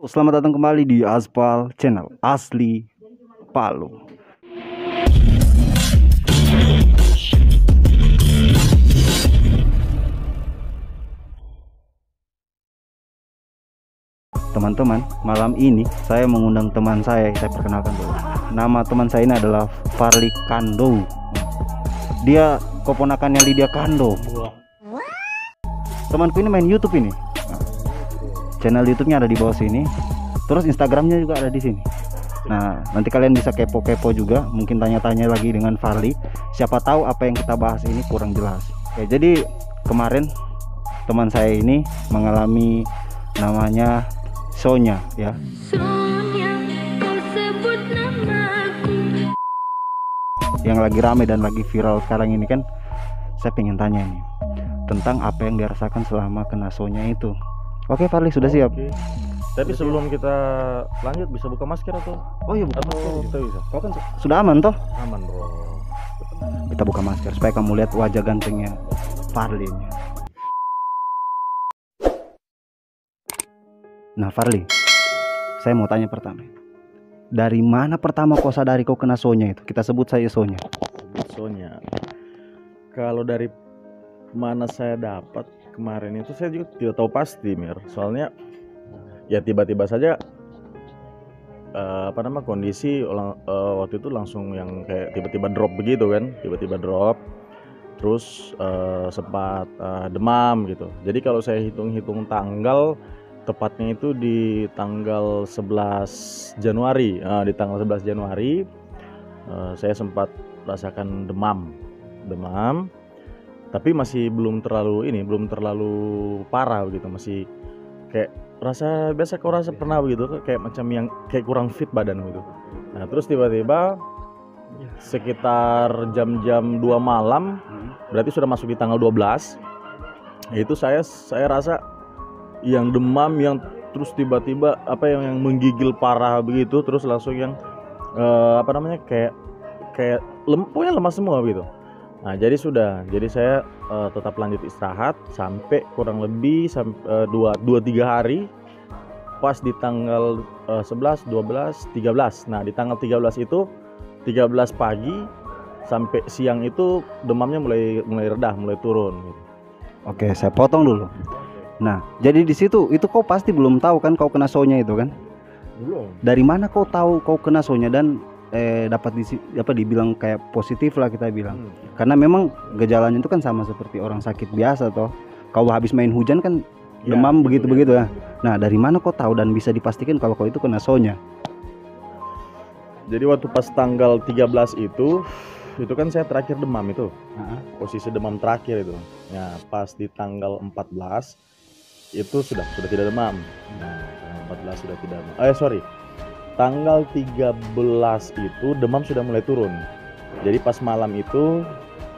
Selamat datang kembali di Aspal Channel Asli Palu. Teman-teman, malam ini saya mengundang teman saya perkenalkan dulu. Nama teman saya ini adalah Farli Kando. Dia keponakannya Lydia Kando. Temanku ini main YouTube ini. Channel YouTube-nya ada di bawah sini. Terus Instagramnya juga ada di sini. Nah, nanti kalian bisa kepo-kepo juga, mungkin tanya-tanya lagi dengan Farli. Siapa tahu apa yang kita bahas ini kurang jelas. Oke, jadi kemarin teman saya ini mengalami namanya Sonya, ya. Yang lagi rame dan lagi viral sekarang ini kan, saya pengen tanya nih tentang apa yang dirasakan selama kena Sonya itu. Oke, Farli sudah siap? Oke. Tapi sebelum kita lanjut bisa buka masker atau? Oh iya, buka Atau masker. kita bisa? Kau kan sudah aman toh? Aman bro. Kita buka masker supaya kamu lihat wajah gantengnya Farli. Nah Farli, saya mau tanya pertama, dari mana pertama kau sadari kau kena Sonya itu? Kita sebut saja Sonya. Sonya. Kalau dari mana saya dapat kemarin itu saya juga tidak tahu pasti Mir. Soalnya ya tiba-tiba saja kondisi waktu itu langsung yang kayak tiba-tiba drop begitu kan, tiba-tiba drop. Terus sempat demam gitu. Jadi kalau saya hitung-hitung tanggal, tepatnya itu di tanggal 11 Januari. Di tanggal 11 Januari saya sempat rasakan demam. Tapi masih belum terlalu parah gitu, masih kayak rasa biasa, kau rasa pernah begitu kayak macam yang kayak kurang fit badan gitu. Nah, terus tiba-tiba sekitar jam-jam 2 malam, berarti sudah masuk di tanggal 12. Itu saya rasa yang demam, yang terus tiba-tiba yang menggigil parah begitu, terus langsung yang kayak pokoknya lemas semua gitu. Nah, jadi saya tetap lanjut istirahat sampai kurang lebih 2-3 hari. Pas di tanggal 11, 12, 13. Nah, di tanggal 13 itu 13 pagi sampai siang itu demamnya mulai reda, mulai turun gitu. Oke, saya potong dulu. Nah, jadi di situ itu kau pasti belum tahu kan kau kena Sonya itu kan? Belum. Dari mana kau tahu kau kena Sonya dan dapat dibilang kayak positif lah kita bilang. Karena memang gejalanya itu kan sama seperti orang sakit biasa toh. Kau habis main hujan kan demam begitu-begitu ya. Nah, dari mana kau tahu dan bisa dipastikan kalau kau itu kena Sonya? Jadi waktu pas tanggal 13 itu kan saya terakhir demam itu. Posisi demam terakhir itu. Ya, pas di tanggal 14 itu sudah tidak demam. Nah, tanggal 14 sudah tidak demam. Tanggal 13 itu demam sudah mulai turun. Jadi pas malam itu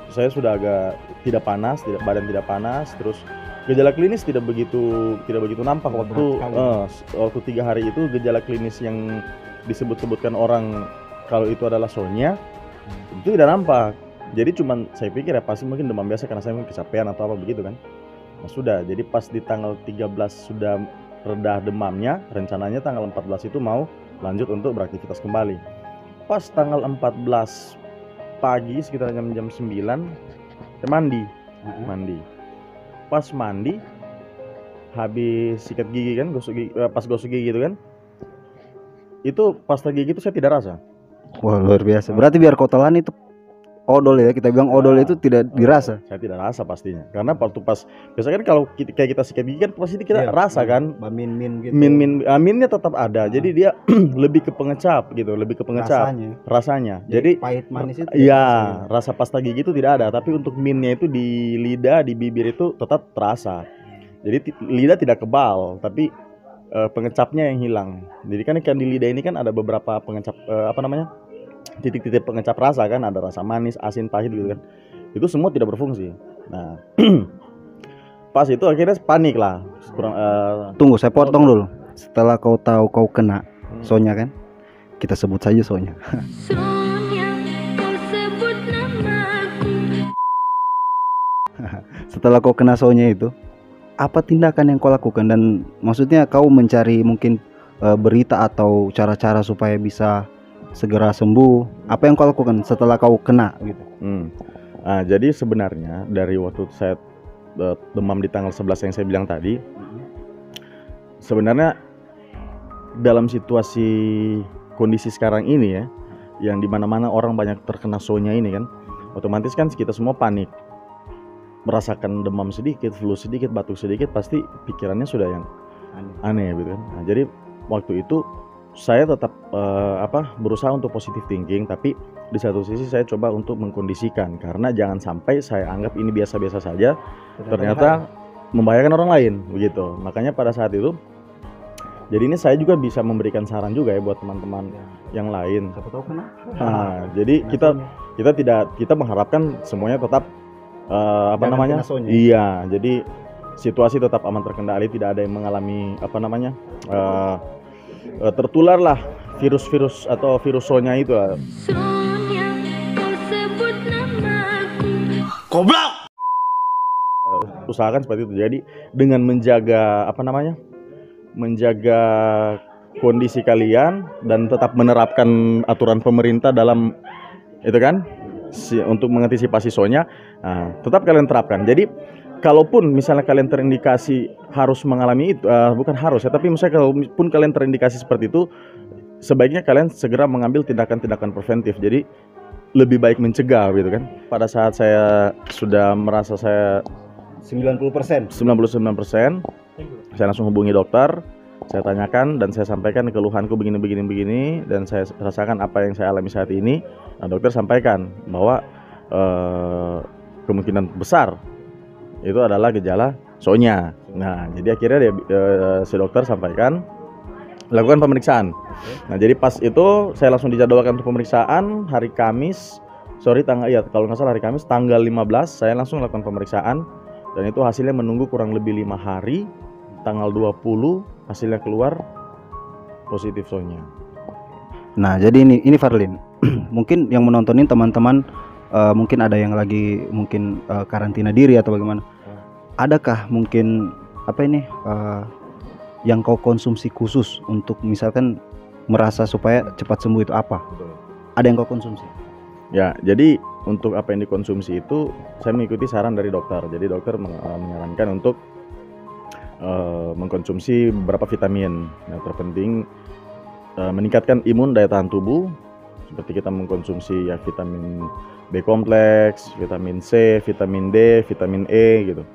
saya sudah agak tidak panas, badan tidak panas, terus gejala klinis tidak begitu nampak waktu 3 hari itu. Gejala klinis yang disebut-sebutkan orang kalau itu adalah Sonya itu tidak nampak. Jadi cuman saya pikir ya pasti mungkin demam biasa karena saya mungkin kecapean atau apa begitu kan. Nah, sudah, jadi pas di tanggal 13 sudah reda demamnya, rencananya tanggal 14 itu mau lanjut untuk beraktivitas kembali. Pas tanggal 14 pagi sekitar jam 9 saya mandi. Pas mandi habis sikat gigi kan, pas gosok gigi gitu kan, itu pasta gigi itu saya tidak rasa. Wah, luar biasa. Berarti biar kau telan itu odol ya, kita bilang odol itu tidak dirasa. Saya tidak rasa pastinya. Karena waktu pas biasanya kan kalau kayak kita sikat gigi kan pasti kita rasa kan. Min gitu. Minnya tetap ada. Jadi dia lebih ke pengecap gitu, rasanya. Jadi pahit manis itu. Iya, rasa pasta gigi itu tidak ada, tapi untuk minnya itu di lidah, di bibir itu tetap terasa. Jadi lidah tidak kebal, tapi pengecapnya yang hilang. Jadi kan di lidah ini kan ada beberapa pengecap titik-titik pengecap rasa kan, ada rasa manis, asin, pahit gitu kan. Itu semua tidak berfungsi. Nah, pas itu akhirnya panik lah. Tunggu, saya potong dulu. Setelah kau tahu kau kena Sonya kan, kita sebut saja Sonya. Setelah kau kena Sonya itu, apa tindakan yang kau lakukan? Dan maksudnya kau mencari mungkin berita atau cara-cara supaya bisa segera sembuh? Apa yang kau lakukan setelah kau kena gitu? Jadi sebenarnya dari waktu saya demam di tanggal 11 yang saya bilang tadi, sebenarnya dalam situasi kondisi sekarang ini ya, yang dimana-mana orang banyak terkena sonya ini kan, otomatis kan kita semua panik, merasakan demam sedikit, flu sedikit, batuk sedikit, pasti pikirannya sudah yang aneh gitu kan. Nah, jadi waktu itu saya tetap berusaha untuk positive thinking, tapi di satu sisi saya coba untuk mengkondisikan, karena jangan sampai saya anggap ini biasa-biasa saja, ternyata membahayakan orang lain begitu. Makanya pada saat itu, jadi ini saya juga bisa memberikan saran juga ya buat teman-teman yang lain. Siapa tahu kena. Jadi kita mengharapkan semuanya tetap Iya, jadi situasi tetap aman terkendali, tidak ada yang mengalami tertular lah virus-virus atau virus sonya itu. Sonya, kau sebut namaku. Goblok. Usahakan seperti itu. Jadi dengan menjaga menjaga kondisi kalian dan tetap menerapkan aturan pemerintah dalam itu kan untuk mengantisipasi sonya, tetap kalian terapkan. Jadi kalaupun misalnya kalian terindikasi harus mengalami itu, bukan harus ya, tapi misalnya kalaupun kalian terindikasi seperti itu, sebaiknya kalian segera mengambil tindakan-tindakan preventif. Jadi lebih baik mencegah gitu kan. Pada saat saya sudah merasa saya 99%, saya langsung hubungi dokter, saya tanyakan dan saya sampaikan keluhanku begini, dan saya rasakan apa yang saya alami saat ini. Nah, dokter sampaikan bahwa kemungkinan besar itu adalah gejala sonya. Nah, jadi akhirnya si dokter sampaikan lakukan pemeriksaan. Nah, jadi pas itu saya langsung dijadwalkan untuk pemeriksaan hari Kamis. Kalau nggak salah hari Kamis tanggal 15 saya langsung lakukan pemeriksaan, dan itu hasilnya menunggu kurang lebih 5 hari. Tanggal 20 hasilnya keluar positif sonya. Nah, jadi ini Farlin. Mungkin yang menontonin teman-teman mungkin ada yang lagi karantina diri atau bagaimana. Adakah mungkin yang kau konsumsi khusus untuk misalkan merasa supaya cepat sembuh itu apa? Ada yang kau konsumsi? Ya, jadi untuk apa yang dikonsumsi itu saya mengikuti saran dari dokter. Jadi dokter menyarankan untuk mengkonsumsi beberapa vitamin. Yang terpenting meningkatkan imun daya tahan tubuh, seperti kita mengkonsumsi ya vitamin B kompleks, vitamin C, vitamin D, vitamin E gitu.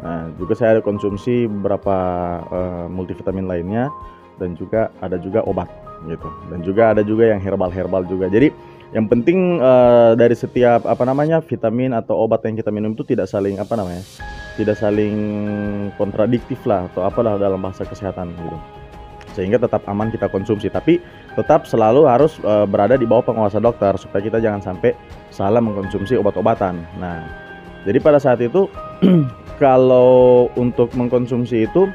Nah, juga saya ada konsumsi beberapa multivitamin lainnya, dan juga ada obat gitu. Dan juga ada yang herbal juga. Jadi yang penting dari setiap vitamin atau obat yang kita minum itu tidak saling tidak saling kontradiktif lah, atau apalah dalam bahasa kesehatan gitu, sehingga tetap aman kita konsumsi, tapi tetap selalu harus berada di bawah pengawasan dokter supaya kita jangan sampai salah mengkonsumsi obat-obatan. Nah, jadi pada saat itu kalau untuk mengkonsumsi itu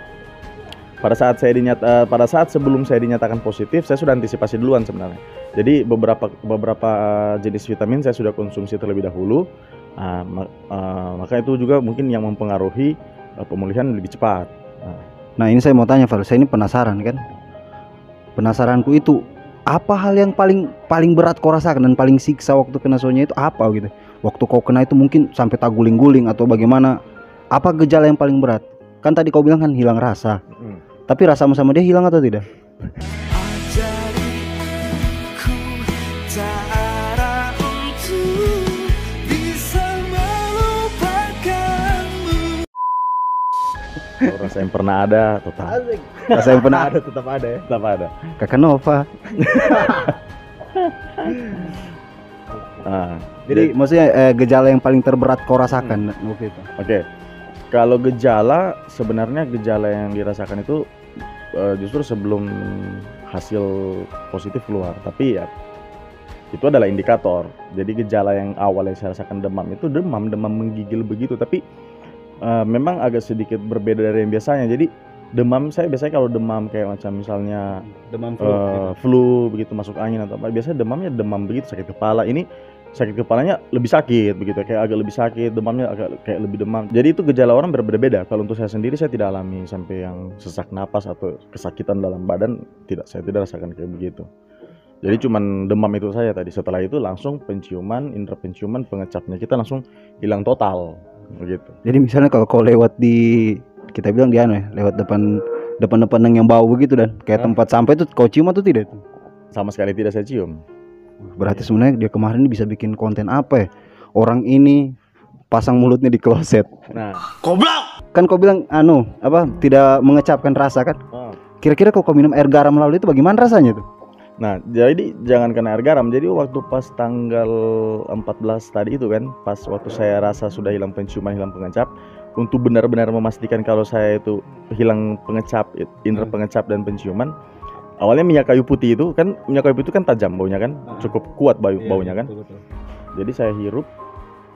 pada saat sebelum saya dinyatakan positif, saya sudah antisipasi duluan sebenarnya. Jadi beberapa jenis vitamin saya sudah konsumsi terlebih dahulu. Maka itu juga mungkin yang mempengaruhi pemulihan lebih cepat. Nah, ini saya mau tanya, Far. Saya ini penasaran kan. Penasaranku itu apa hal yang paling berat kau rasakan dan paling siksa waktu kena sonya itu apa gitu? Waktu kau kena itu mungkin sampai tak guling-guling atau bagaimana? Apa gejala yang paling berat? Kan tadi kau bilang kan hilang rasa. Tapi rasamu sama dia hilang atau tidak? Rasa yang pernah ada tetap. Rasa yang pernah ada tetap ada ya? Tetap ada. Kakak Nova. Jadi maksudnya gejala yang paling terberat kau rasakan waktu itu? Oke. Kalau gejala, sebenarnya gejala yang dirasakan itu justru sebelum hasil positif keluar. Tapi ya itu adalah indikator. Jadi gejala yang awal yang saya rasakan demam itu demam menggigil begitu. Tapi memang agak sedikit berbeda dari yang biasanya. Jadi demam saya biasanya kalau demam kayak macam misalnya demam flu begitu masuk angin atau apa, biasanya demamnya demam begitu sakit kepala. Ini sakit kepalanya lebih sakit begitu, kayak agak lebih sakit, demamnya agak kayak lebih demam. Jadi itu gejala orang berbeda-beda. Kalau untuk saya sendiri saya tidak alami sampai yang sesak napas atau kesakitan dalam badan, tidak, saya tidak rasakan kayak begitu. Jadi cuman demam itu saja tadi. Setelah itu langsung penciuman, indera penciuman, pengecapnya kita langsung hilang total begitu. Jadi misalnya kalau kau lewat di, kita bilang di anu ya, lewat depan yang bau begitu dan kayak tempat sampah itu kau cium atau tidak itu? Sama sekali tidak saya cium. Berarti sebenarnya dia kemarin bisa bikin konten apa ya? Orang ini pasang mulutnya di kloset. Nah, goblok. Kan kau bilang anu apa tidak mengecapkan rasa kan? Kira-kira kalau kau minum air garam lalu itu bagaimana rasanya tuh? Nah, jadi jangan kena air garam. Jadi waktu pas tanggal 14 tadi itu kan, pas waktu saya rasa sudah hilang penciuman, hilang pengecap, untuk benar-benar memastikan kalau saya itu hilang pengecap, indera pengecap dan penciuman. Awalnya minyak kayu putih itu kan, minyak kayu putih kan tajam baunya kan, cukup kuat baunya kan. Betul. Jadi saya hirup,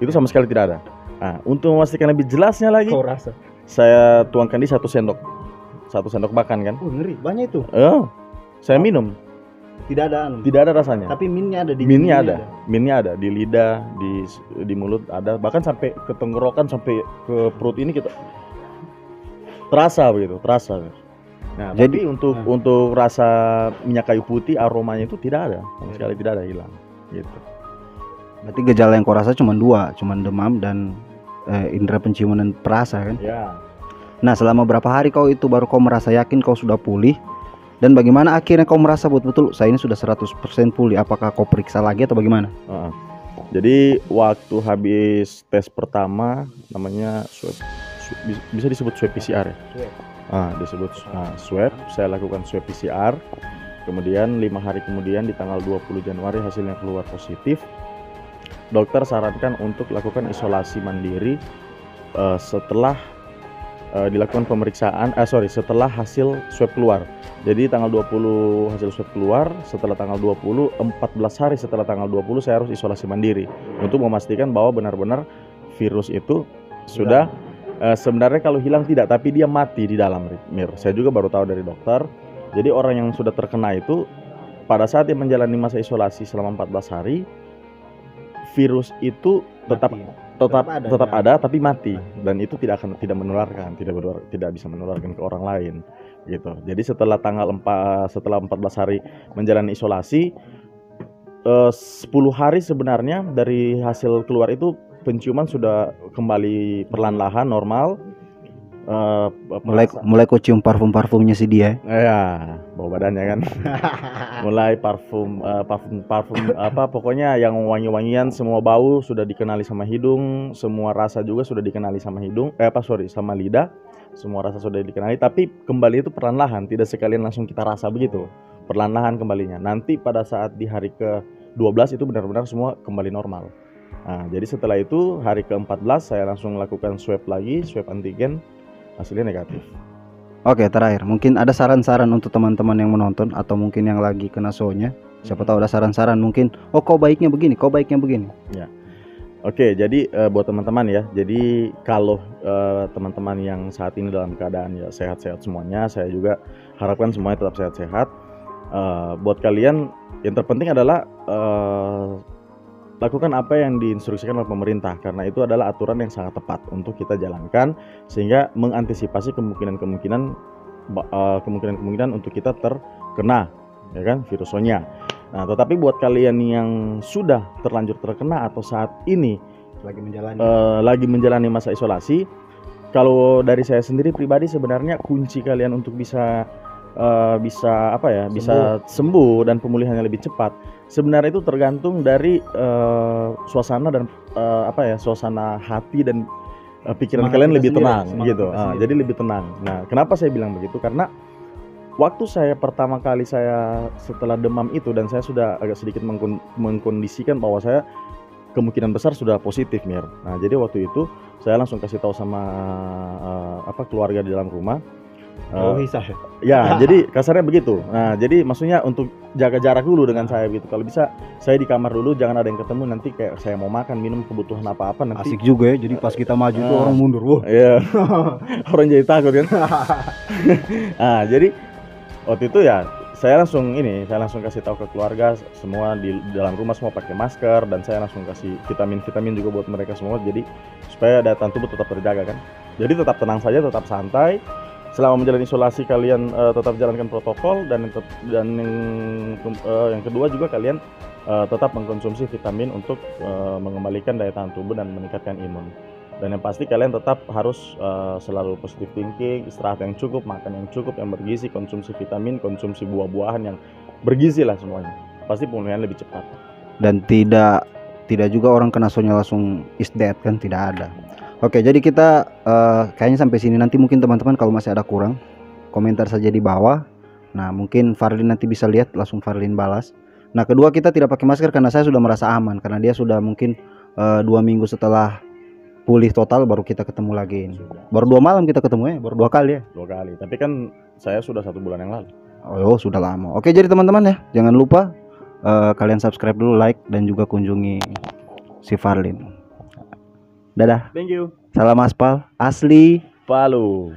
itu sama sekali tidak ada. Nah, untuk memastikan lebih jelasnya lagi, Kau rasa? Saya tuangkan di 1 sendok makan kan. Ngeri, banyak itu. Saya minum. Tidak ada anu. Tidak ada rasanya. Tapi minnya ada di minnya ada di lidah, di mulut ada, bahkan sampai ke tenggorokan, sampai ke perut ini kita terasa begitu, terasa. Nah, jadi untuk rasa minyak kayu putih aromanya itu tidak ada, sama sekali tidak ada, hilang gitu. Berarti gejala yang kau rasa cuma 2, cuma demam dan indera penciuman dan perasa kan? Ya. Nah, selama berapa hari kau itu baru kau merasa yakin kau sudah pulih? Dan bagaimana akhirnya kau merasa betul-betul saya ini sudah 100% pulih? Apakah kau periksa lagi atau bagaimana? Jadi waktu habis tes pertama, namanya swab, bisa disebut swab PCR ya? Disebut swab. Saya lakukan swab PCR. Kemudian 5 hari kemudian di tanggal 20 Januari hasilnya keluar positif. Dokter sarankan untuk lakukan isolasi mandiri setelah dilakukan pemeriksaan, setelah hasil swab keluar. Jadi tanggal 20 hasil swab keluar, setelah tanggal 20, 14 hari setelah tanggal 20 saya harus isolasi mandiri untuk memastikan bahwa benar-benar virus itu sudah sebenarnya kalau hilang tidak, tapi dia mati di dalam, Mir. Saya juga baru tahu dari dokter. Jadi orang yang sudah terkena itu pada saat dia menjalani masa isolasi selama 14 hari, virus itu tetap ada tapi mati, dan itu tidak menularkan, tidak bisa menularkan ke orang lain gitu. Jadi setelah 14 hari menjalani isolasi, 10 hari sebenarnya dari hasil keluar itu penciuman sudah kembali perlahan-lahan normal. Mulai kau cium parfumnya si dia. Ya, bau badannya kan. Mulai parfum apa pokoknya yang wangi-wangian, semua bau sudah dikenali sama hidung, semua rasa juga sudah dikenali sama sama lidah. Semua rasa sudah dikenali, tapi kembali itu perlahan-lahan, tidak sekalian langsung kita rasa begitu. Perlahan-lahan kembalinya. Nanti pada saat di hari ke-12 itu benar-benar semua kembali normal. Nah, jadi setelah itu hari ke-14 saya langsung lakukan swab lagi, swab antigen. Hasilnya negatif. Oke, terakhir mungkin ada saran-saran untuk teman-teman yang menonton atau mungkin yang lagi kena show-nya. Siapa tahu ada saran-saran mungkin, kau baiknya begini, kau baiknya begini. Ya. Oke, jadi buat teman-teman ya. Jadi kalau teman-teman yang saat ini dalam keadaan ya sehat-sehat semuanya, saya juga harapkan semuanya tetap sehat-sehat. Buat kalian yang terpenting adalah lakukan apa yang diinstruksikan oleh pemerintah, karena itu adalah aturan yang sangat tepat untuk kita jalankan sehingga mengantisipasi kemungkinan untuk kita terkena ya kan virusnya. Nah, tetapi buat kalian yang sudah terlanjur terkena atau saat ini lagi menjalani masa isolasi, kalau dari saya sendiri pribadi sebenarnya kunci kalian untuk bisa sembuh dan pemulihannya lebih cepat sebenarnya itu tergantung dari suasana dan suasana hati dan pikiran kalian lebih tenang gitu. Jadi lebih tenang. Nah, kenapa saya bilang begitu? Karena waktu saya pertama kali setelah demam itu, dan saya sudah agak sedikit mengkondisikan bahwa saya kemungkinan besar sudah positif, Mir. Nah, jadi waktu itu saya langsung kasih tahu sama keluarga di dalam rumah. Jadi kasarnya begitu. Nah, jadi maksudnya untuk jaga jarak dulu dengan saya begitu. Kalau bisa saya di kamar dulu, jangan ada yang ketemu, nanti kayak saya mau makan, minum, kebutuhan apa-apa nanti. Asik juga ya. Jadi pas kita maju tuh orang mundur. Iya. Orang jadi takut kan. Nah, jadi waktu itu ya saya langsung kasih tahu ke keluarga semua di dalam rumah semua pakai masker, dan saya langsung kasih vitamin juga buat mereka semua, jadi supaya daya tahan tubuh tetap terjaga kan. Jadi tetap tenang saja, tetap santai selama menjalani isolasi. Kalian tetap jalankan protokol, dan yang kedua juga kalian tetap mengkonsumsi vitamin untuk mengembalikan daya tahan tubuh dan meningkatkan imun. Dan yang pasti kalian tetap harus selalu positive thinking, istirahat yang cukup, makan yang cukup, yang bergizi, konsumsi vitamin, konsumsi buah-buahan yang bergizi lah semuanya. Pasti pemulihan lebih cepat. Dan tidak juga orang kena sonya langsung is dead kan, tidak ada. Oke, jadi kita kayaknya sampai sini. Nanti mungkin teman-teman kalau masih ada kurang, komentar saja di bawah. Nah, mungkin Farlin nanti bisa lihat, langsung Farlin balas. Nah, kedua kita tidak pakai masker karena saya sudah merasa aman, karena dia sudah mungkin 2 minggu setelah pulih total baru kita ketemu lagi ini. Baru 2 malam kita ketemu ya, baru 2 kali ya. 2 kali. Tapi kan saya sudah 1 bulan yang lalu. Oh, sudah lama. Oke, jadi teman-teman ya, jangan lupa kalian subscribe dulu, like, dan juga kunjungi si Farlin. Dadah. Thank you. Salam aspal asli Palu.